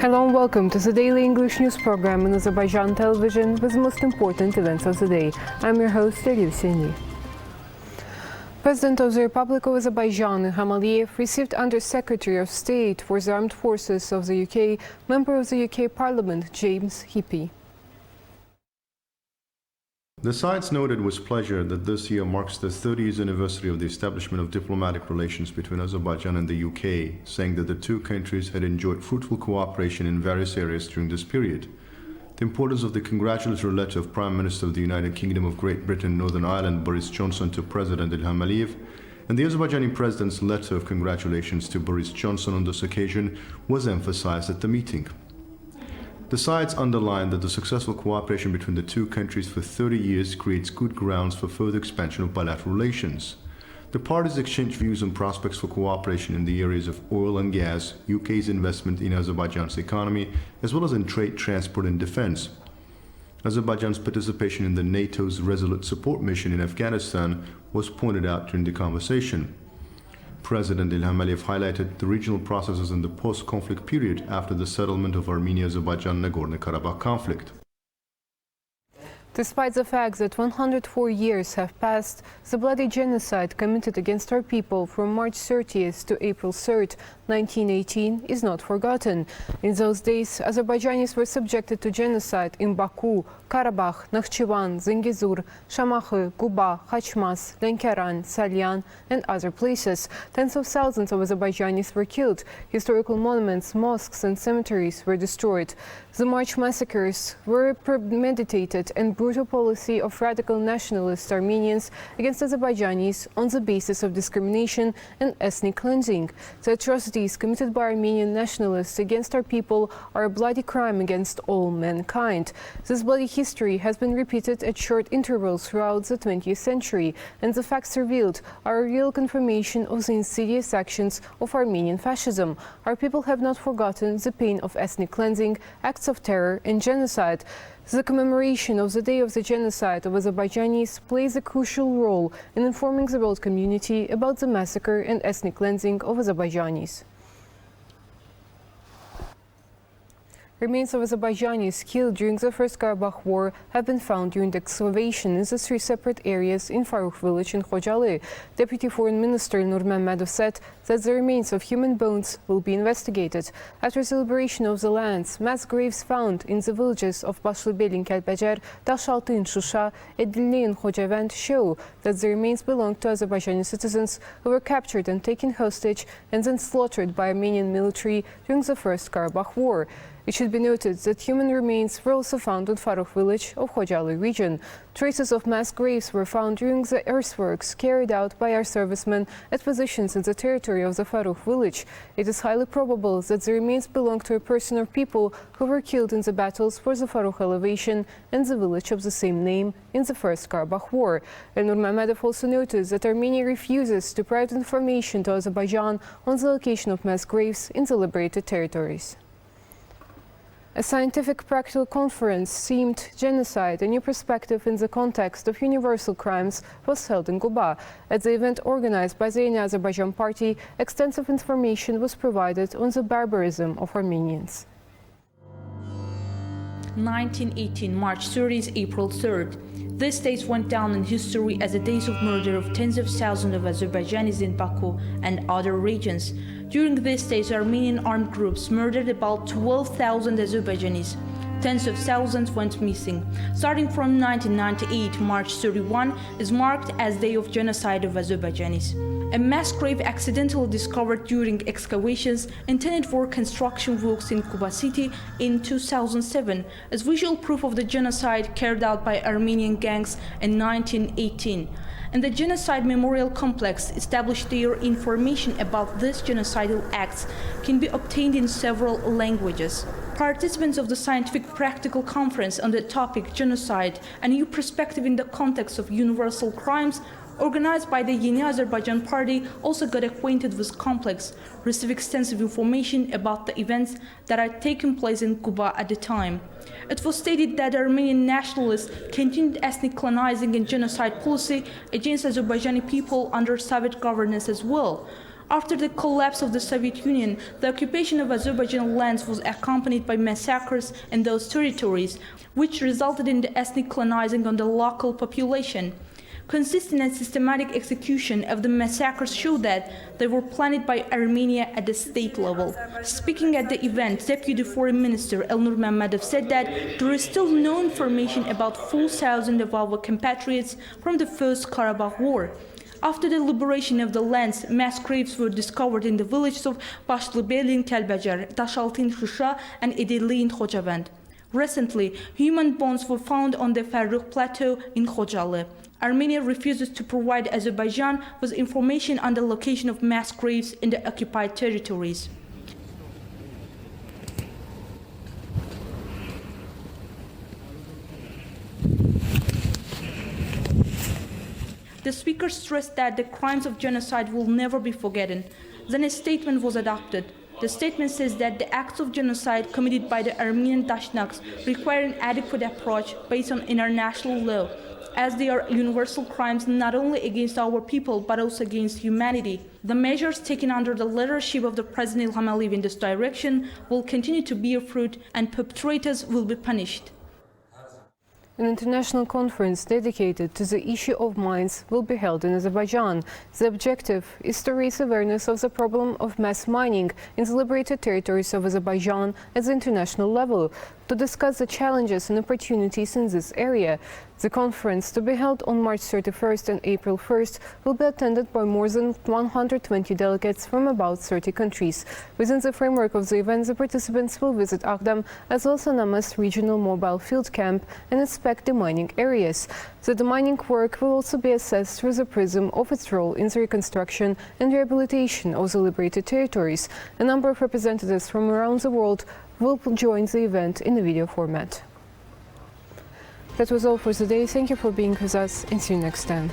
Hello and welcome to the daily English news program in Azərbaycan Television with the most important events of the day. I'm your host, Rövşən. President of the Republic of Azerbaijan, Ilham received Under-Secretary of State for the Armed Forces of the UK, member of the UK Parliament, James Heapy. The sides noted with pleasure that this year marks the 30th anniversary of the establishment of diplomatic relations between Azerbaijan and the UK, saying that the two countries had enjoyed fruitful cooperation in various areas during this period. The importance of the congratulatory letter of Prime Minister of the United Kingdom of Great Britain, Northern Ireland, Boris Johnson to President Ilham Aliyev, and the Azerbaijani President's letter of congratulations to Boris Johnson on this occasion was emphasized at the meeting. The sides underlined that the successful cooperation between the two countries for 30 years creates good grounds for further expansion of bilateral relations. The parties exchanged views on prospects for cooperation in the areas of oil and gas, UK's investment in Azerbaijan's economy, as well as in trade, transport and defense. Azerbaijan's participation in the NATO's Resolute Support Mission in Afghanistan was pointed out during the conversation. President Ilham Aliyev highlighted the regional processes in the post-conflict period after the settlement of Armenia-Azerbaijan Nagorno-Karabakh conflict. Despite the fact that 104 years have passed, the bloody genocide committed against our people from March 30th to April 3rd, 1918 is not forgotten. In those days, Azerbaijanis were subjected to genocide in Baku, Karabakh, Nakhchivan, Zengezur, Shamakhı, Guba, Khachmaz, Lənkəran, Salyan and other places. Tens of thousands of Azerbaijanis were killed. Historical monuments, mosques and cemeteries were destroyed. The March massacres were a premeditated and brutal policy of radical nationalist Armenians against Azerbaijanis on the basis of discrimination and ethnic cleansing. The atrocities committed by Armenian nationalists against our people are a bloody crime against all mankind. This bloody history has been repeated at short intervals throughout the 20th century, and the facts revealed are a real confirmation of the insidious actions of Armenian fascism. Our people have not forgotten the pain of ethnic cleansing, acts of terror and genocide. The commemoration of the Day of the Genocide of Azerbaijanis plays a crucial role in informing the world community about the massacre and ethnic cleansing of Azerbaijanis. Remains of Azerbaijanis killed during the First Karabakh War have been found during the excavation in the three separate areas in Farukh village in Khojalı. Deputy Foreign Minister Rövşən Məmmədov said that the remains of human bones will be investigated. After the liberation of the lands, mass graves found in the villages of Başlıbelin, Kəlbəcər, Daşaltı in Şuşa, Edilli in Xocavənd show that the remains belong to Azerbaijani citizens who were captured and taken hostage and then slaughtered by Armenian military during the First Karabakh War. It should be noted that human remains were also found in Farukh village of Khojalı region. Traces of mass graves were found during the earthworks carried out by our servicemen at positions in the territory of the Farukh village. It is highly probable that the remains belong to a person or people who were killed in the battles for the Farukh elevation and the village of the same name in the First Karabakh War. Rövşən Məmmədov also noted that Armenia refuses to provide information to Azerbaijan on the location of mass graves in the liberated territories. A scientific practical conference themed Genocide, a new perspective in the context of universal crimes was held in Guba. At the event organized by the Yeni Azerbaijan Party, extensive information was provided on the barbarism of Armenians. 1918, March 30th, April 3rd. These days went down in history as the days of murder of tens of thousands of Azerbaijanis in Baku and other regions. During these days, Armenian armed groups murdered about 12,000 Azerbaijanis. Tens of thousands went missing. Starting from 1998, March 31 is marked as Day of Genocide of Azerbaijanis. A mass grave accidentally discovered during excavations intended for construction works in Kuba city in 2007 as visual proof of the genocide carried out by Armenian gangs in 1918. And the Genocide Memorial Complex established there information about these genocidal acts can be obtained in several languages. Participants of the Scientific Practical Conference on the topic Genocide, a new perspective in the context of universal crimes, organized by the Yeni Azerbaijan Party, also got acquainted with complex, received extensive information about the events that had taken place in Kuba at the time. It was stated that Armenian nationalists continued ethnic cleansing and genocide policy against Azerbaijani people under Soviet governance as well. After the collapse of the Soviet Union, the occupation of Azerbaijan lands was accompanied by massacres in those territories, which resulted in the ethnic cleansing on the local population. Consistent and systematic execution of the massacres show that they were planned by Armenia at the state level. Speaking at the event, Deputy Foreign Minister Rövşən Məmmədov said that there is still no information about 4,000 of our compatriots from the First Karabakh War. After the liberation of the lands, mass graves were discovered in the villages of Başlıbelin, Kəlbəcər, Daşaltı, Şuşa, and Edirli in Xocavənd. Recently, human bones were found on the Fərrux Plateau in Xocalı. Armenia refuses to provide Azerbaijan with information on the location of mass graves in the occupied territories. The speaker stressed that the crimes of genocide will never be forgotten. Then a statement was adopted. The statement says that the acts of genocide committed by the Armenian Dashnaks require an adequate approach based on international law, as they are universal crimes not only against our people but also against humanity. The measures taken under the leadership of the President Ilham in this direction will continue to bear fruit and perpetrators will be punished. An international conference dedicated to the issue of mines will be held in Azerbaijan. The objective is to raise awareness of the problem of mass mining in the liberated territories of Azerbaijan at the international level, to discuss the challenges and opportunities in this area. The conference, to be held on March 31st and April 1st, will be attended by more than 120 delegates from about 30 countries. Within the framework of the event, the participants will visit Agdam as well as Sanamas regional mobile field camp and inspect the mining areas. The demining work will also be assessed through the prism of its role in the reconstruction and rehabilitation of the liberated territories. A number of representatives from around the world will join the event in a video format. That was all for today. Thank you for being with us and see you next time.